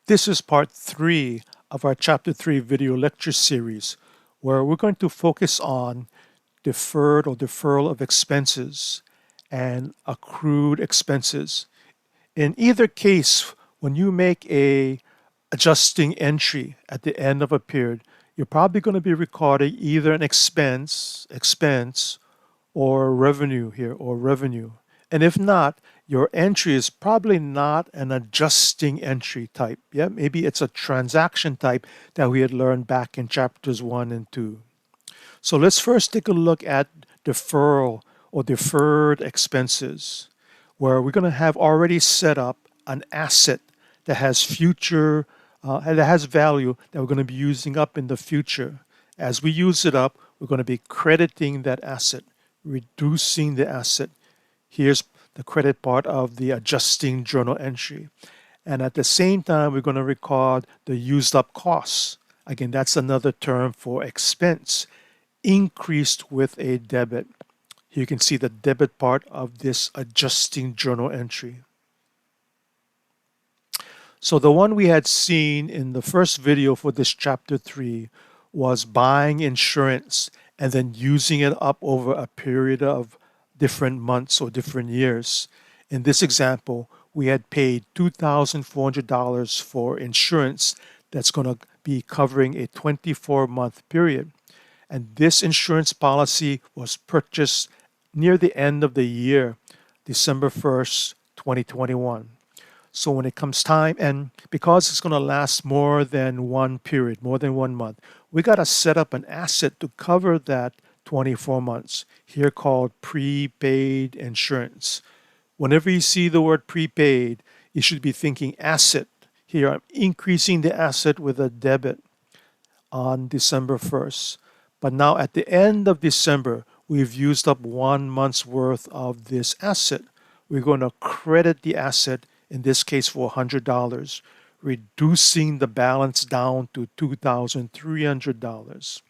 This is part 3 of our Chapter 3 video lecture series, where we're going to focus on deferred or deferral of expenses and accrued expenses. In either case, when you make a adjusting entry at the end of a period, you're probably going to be recording either an expense or revenue here, or revenue. And if not, your entry is probably not an adjusting entry type. Yeah, maybe it's a transaction type that we had learned back in chapters 1 and 2. So let's first take a look at deferral or deferred expenses, where we're going to have already set up an asset that has that has value that we're going to be using up in the future. As we use it up, we're going to be crediting that asset, reducing the asset. Here's the credit part of the adjusting journal entry. And at the same time, we're going to record the used up costs. Again, that's another term for expense, increased with a debit. Here you can see the debit part of this adjusting journal entry. So the one we had seen in the first video for this chapter 3 was buying insurance and then using it up over a period of different months or different years. In this example, we had paid $2,400 for insurance that's going to be covering a 24-month period. And this insurance policy was purchased near the end of the year, December 1st, 2021. So when it comes time, and because it's going to last more than one period, more than 1 month, we got to set up an asset to cover that 24 months, here called prepaid insurance. Whenever you see the word prepaid, you should be thinking asset. Here I'm increasing the asset with a debit on December 1st. But now at the end of December, we've used up 1 month's worth of this asset. We're going to credit the asset, in this case for $100, reducing the balance down to $2,300.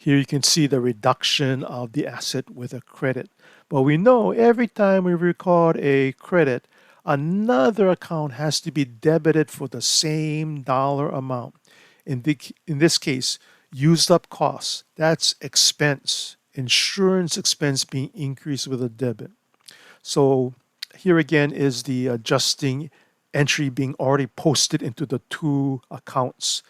Here you can see the reduction of the asset with a credit. But we know every time we record a credit, another account has to be debited for the same dollar amount. In this case, used up costs, that's expense, insurance expense being increased with a debit. So here again is the adjusting entry being already posted into the two accounts.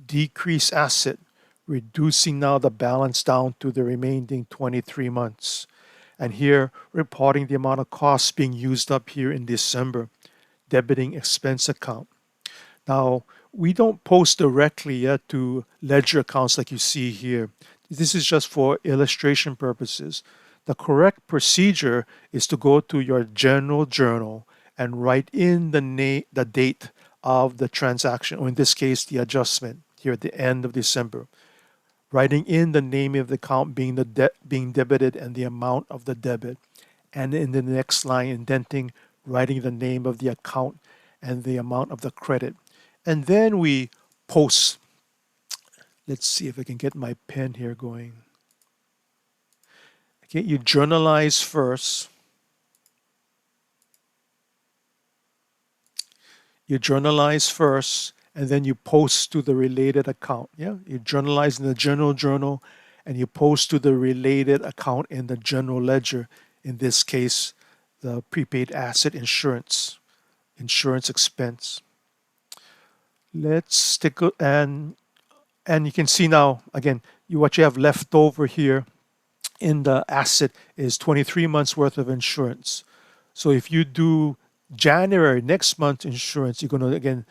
Decrease asset, reducing now the balance down to the remaining 23 months. And here, reporting the amount of costs being used up here in December, debiting expense account. Now, we don't post directly yet to ledger accounts like you see here. This is just for illustration purposes. The correct procedure is to go to your general journal and write in the date of the transaction, or in this case, the adjustment here at the end of December. Writing in the name of the account being being debited and the amount of the debit. And in the next line, indenting, writing the name of the account and the amount of the credit. And then we post. Let's see if I can get my pen here going. Okay, you journalize first. And then you post to the related account. Yeah, you journalize in the general journal and you post to the related account in the general ledger. In this case, the prepaid asset insurance expense. Let's take a, and you can see now again what you have left over here in the asset is 23 months worth of insurance. So if you do January, next month's insurance, you're going to again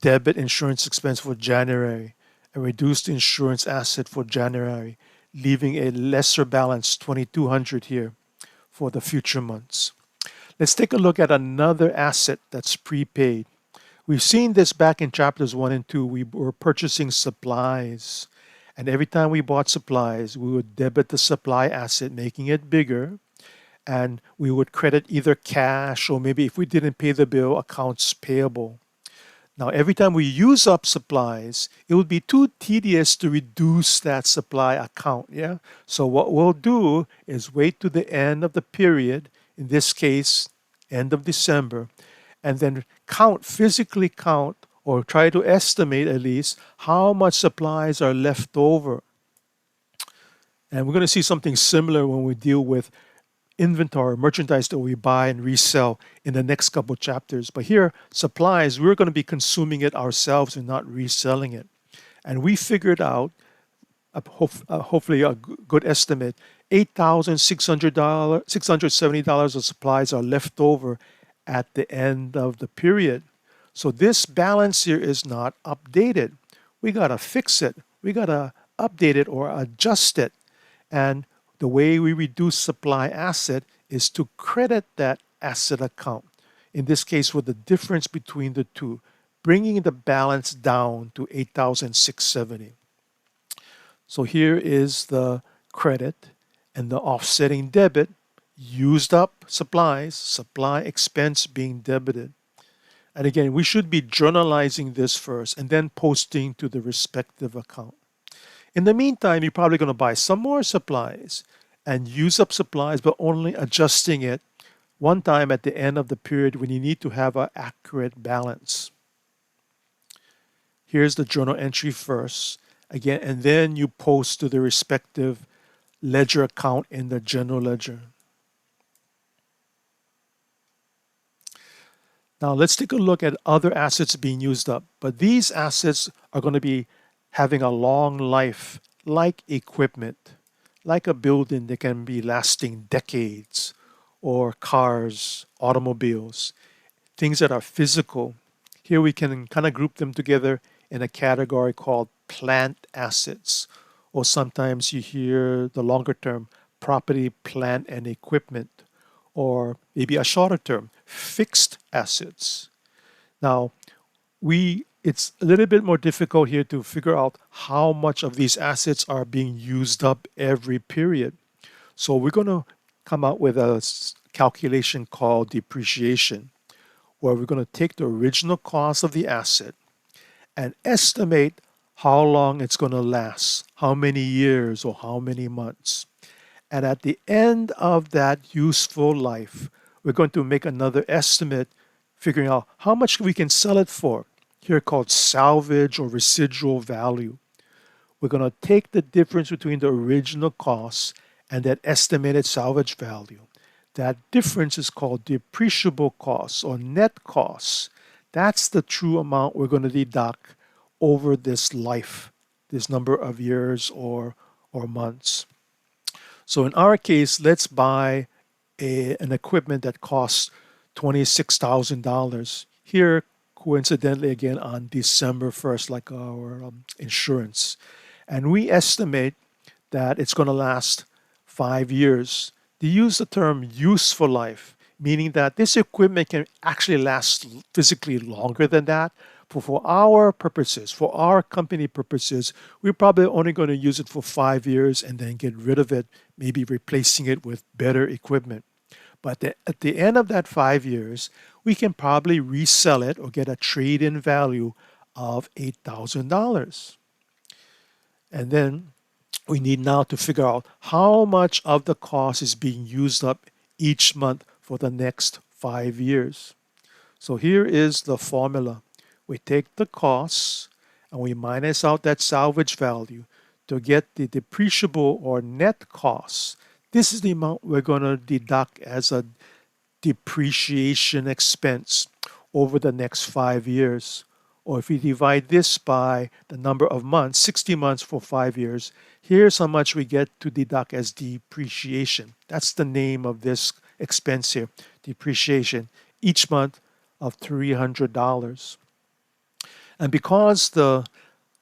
debit insurance expense for January and reduce the insurance asset for January, leaving a lesser balance, 2,200 here for the future months. Let's take a look at another asset that's prepaid. We've seen this back in chapters 1 and 2. We were purchasing supplies. And every time we bought supplies, we would debit the supply asset, making it bigger. And we would credit either cash or maybe if we didn't pay the bill, accounts payable. Now, every time we use up supplies, it would be too tedious to reduce that supply account. Yeah. So what we'll do is wait to the end of the period, in this case, end of December, and then physically count, or try to estimate at least how much supplies are left over. And we're going to see something similar when we deal with inventory, merchandise that we buy and resell in the next couple chapters. But here, supplies, we're going to be consuming it ourselves and not reselling it. And we figured out, hopefully a good estimate, $8,670 of supplies are left over at the end of the period. So this balance here is not updated. We got to fix it. We got to update it or adjust it. And the way we reduce supply asset is to credit that asset account. In this case, with the difference between the two, bringing the balance down to $8,670. So here is the credit and the offsetting debit, used up supplies, supply expense being debited. And again, we should be journalizing this first and then posting to the respective account. In the meantime, you're probably going to buy some more supplies and use up supplies, but only adjusting it one time at the end of the period when you need to have an accurate balance. Here's the journal entry first, again, and then you post to the respective ledger account in the general ledger. Now let's take a look at other assets being used up, but these assets are going to be having a long life, like equipment, like a building that can be lasting decades, or cars, automobiles, things that are physical. Here we can kind of group them together in a category called plant assets, or sometimes you hear the longer term, property, plant, and equipment, or maybe a shorter term, fixed assets. Now, it's a little bit more difficult here to figure out how much of these assets are being used up every period. So we're going to come out with a calculation called depreciation, where we're going to take the original cost of the asset and estimate how long it's going to last, how many years or how many months. And at the end of that useful life, we're going to make another estimate, figuring out how much we can sell it for, here called salvage or residual value. We're going to take the difference between the original cost and that estimated salvage value. That difference is called depreciable costs or net costs. That's the true amount we're going to deduct over this life, this number of years or months. So in our case, let's buy an equipment that costs $26,000. Here, coincidentally, again, on December 1st, like our insurance. And we estimate that it's going to last 5 years. They use the term useful life, meaning that this equipment can actually last physically longer than that. But for our purposes, for our company purposes, we're probably only going to use it for 5 years and then get rid of it, maybe replacing it with better equipment. But at the end of that 5 years, we can probably resell it or get a trade-in value of $8,000. And then we need now to figure out how much of the cost is being used up each month for the next 5 years. So here is the formula. We take the costs and we minus out that salvage value to get the depreciable or net costs. This is the amount we're going to deduct as a depreciation expense over the next 5 years. Or if we divide this by the number of months, 60 months for 5 years, here's how much we get to deduct as depreciation. That's the name of this expense here, depreciation, each month of $300. And because the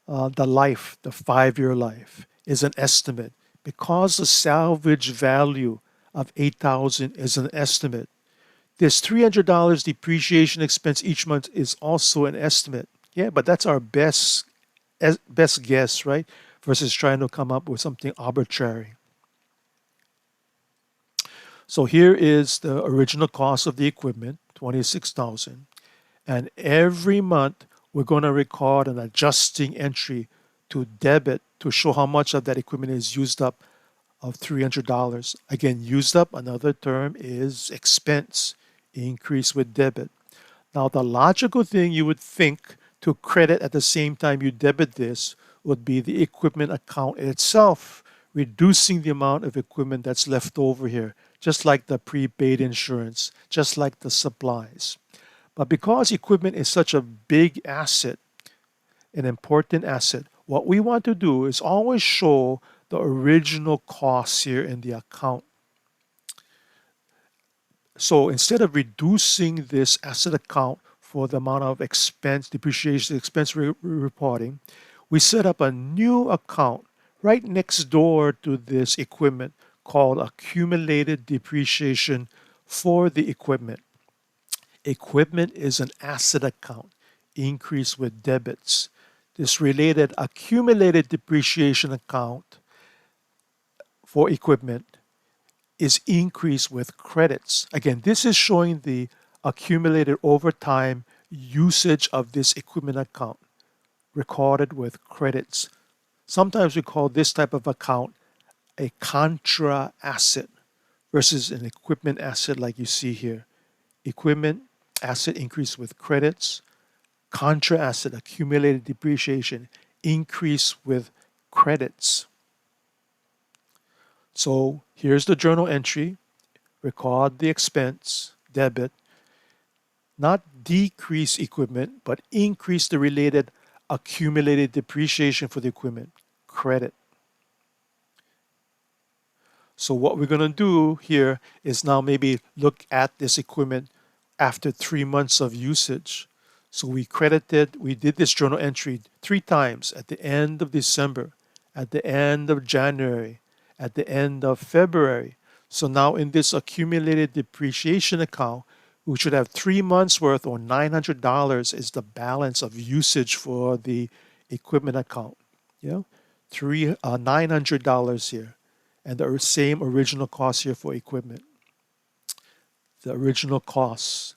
life, the 5-year life, is an estimate, because the salvage value of $8,000 is an estimate, this $300 depreciation expense each month is also an estimate. Yeah, but that's our best guess, right? Versus trying to come up with something arbitrary. So here is the original cost of the equipment, $26,000. And every month, we're going to record an adjusting entry to debit to show how much of that equipment is used up of $300. Again, used up, another term is expense, increase with debit. Now, the logical thing you would think to credit at the same time you debit this would be the equipment account itself, reducing the amount of equipment that's left over here, just like the prepaid insurance, just like the supplies. But because equipment is such a big asset, an important asset, what we want to do is always show the original costs here in the account. So instead of reducing this asset account for the amount of expense, depreciation, expense reporting, we set up a new account right next door to this equipment called accumulated depreciation for the equipment. Equipment is an asset account, increased with debits. This related accumulated depreciation account for equipment is increased with credits. Again, this is showing the accumulated over time usage of this equipment account recorded with credits. Sometimes we call this type of account a contra asset versus an equipment asset like you see here. Equipment asset increased with credits, contra asset accumulated depreciation increased with credits. So here's the journal entry. Record the expense, debit, not decrease equipment, but increase the related accumulated depreciation for the equipment, credit. So what we're going to do here is now maybe look at this equipment after 3 months of usage. So we did this journal entry 3 times at the end of December, at the end of January, at the end of February. So now in this accumulated depreciation account, we should have 3 months worth or $900 is the balance of usage for the equipment account. Yeah, $900 here. And the same original cost here for equipment. The original costs,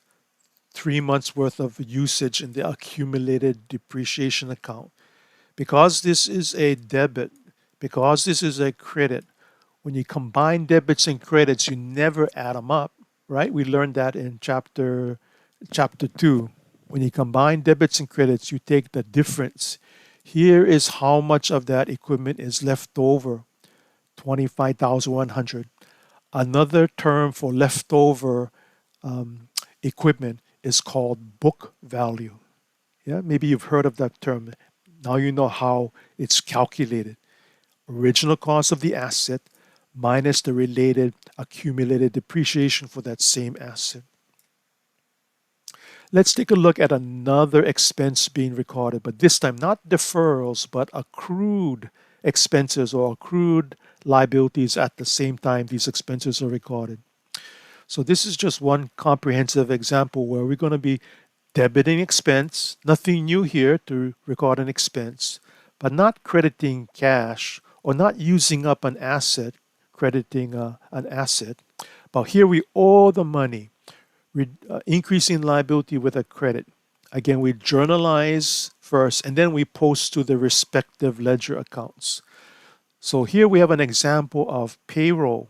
3 months worth of usage in the accumulated depreciation account. Because this is a debit, because this is a credit, when you combine debits and credits, you never add them up, right? We learned that in chapter 2. When you combine debits and credits, you take the difference. Here is how much of that equipment is left over, 25,100. Another term for leftover equipment is called book value. Yeah, maybe you've heard of that term. Now you know how it's calculated. Original cost of the asset minus the related accumulated depreciation for that same asset. Let's take a look at another expense being recorded, but this time not deferrals, but accrued expenses or accrued liabilities at the same time these expenses are recorded. So this is just one comprehensive example where we're going to be debiting expense, nothing new here to record an expense, but not crediting cash or not using up an asset, crediting an asset. But here we owe the money, increasing liability with a credit. Again, we journalize first and then we post to the respective ledger accounts. So here we have an example of payroll.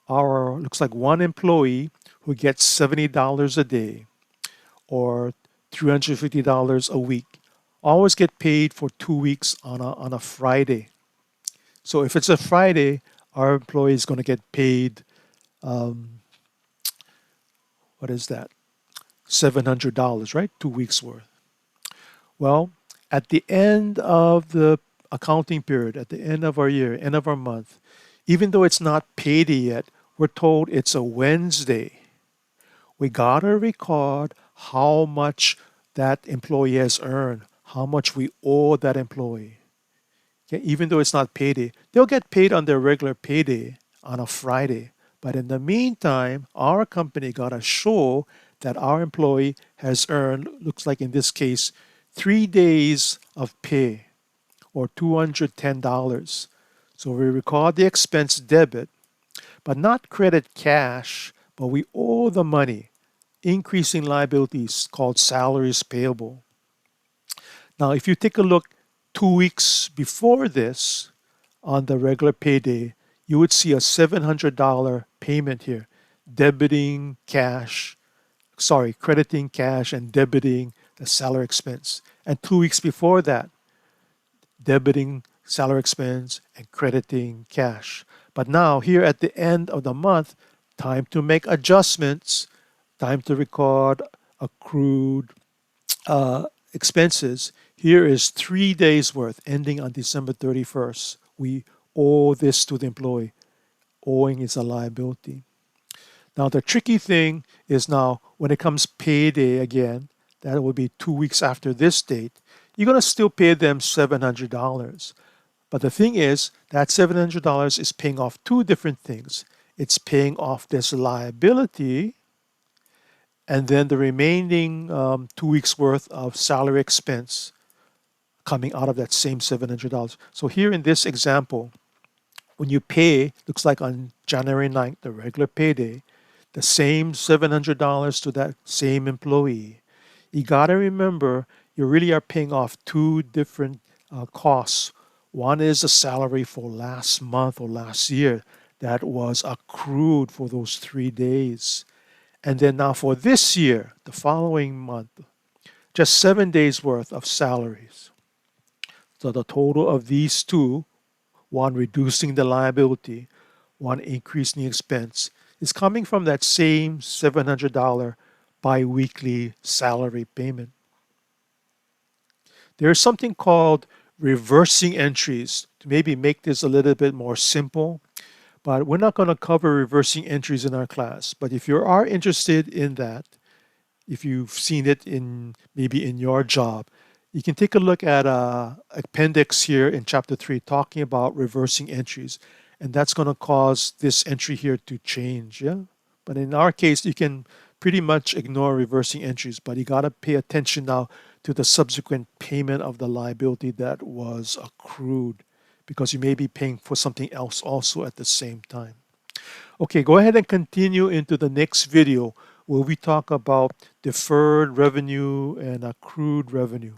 Looks like one employee who gets $70 a day or $350 a week. Always get paid for 2 weeks on a Friday. So if it's a Friday, our employee is going to get paid, what is that? $700, right? 2 weeks worth. Well, at the end of the accounting period, at the end of our year, end of our month, even though it's not payday yet, we're told it's a Wednesday. We got to record how much that employee has earned, how much we owe that employee. Okay? Even though it's not payday, they'll get paid on their regular payday on a Friday. But in the meantime, our company got to show that our employee has earned, looks like in this case, 3 days of pay or $210. So we record the expense debit, but not credit cash, but we owe the money, increasing liabilities called salaries payable. Now, if you take a look 2 weeks before this on the regular payday, you would see a $700 payment here, debiting cash, crediting cash and debiting the salary expense. And 2 weeks before that, debiting salary expense and crediting cash. But now, here at the end of the month, time to make adjustments, time to record accrued expenses. Here is 3 days worth ending on December 31st. We owe this to the employee. Owing is a liability. Now, the tricky thing is now when it comes payday again, that will be 2 weeks after this date, you're going to still pay them $700. But the thing is, that $700 is paying off two different things. It's paying off this liability, and then the remaining 2 weeks worth of salary expense coming out of that same $700. So here in this example, when you pay, looks like on January 9th, the regular payday, the same $700 to that same employee, you got to remember you really are paying off two different costs. One is the salary for last month or last year that was accrued for those 3 days. And then now for this year, the following month, just 7 days worth of salaries. So the total of these two, one reducing the liability, one increasing the expense, is coming from that same $700 biweekly salary payment. There's something called reversing entries to maybe make this a little bit more simple, but we're not going to cover reversing entries in our class. But if you are interested in that, if you've seen it in maybe in your job, you can take a look at appendix here in chapter 3 talking about reversing entries, and that's going to cause this entry here to change. Yeah, but in our case, you can pretty much ignore reversing entries, but you got to pay attention now to the subsequent payment of the liability that was accrued, because you may be paying for something else also at the same time. Okay, go ahead and continue into the next video where we talk about deferred revenue and accrued revenue.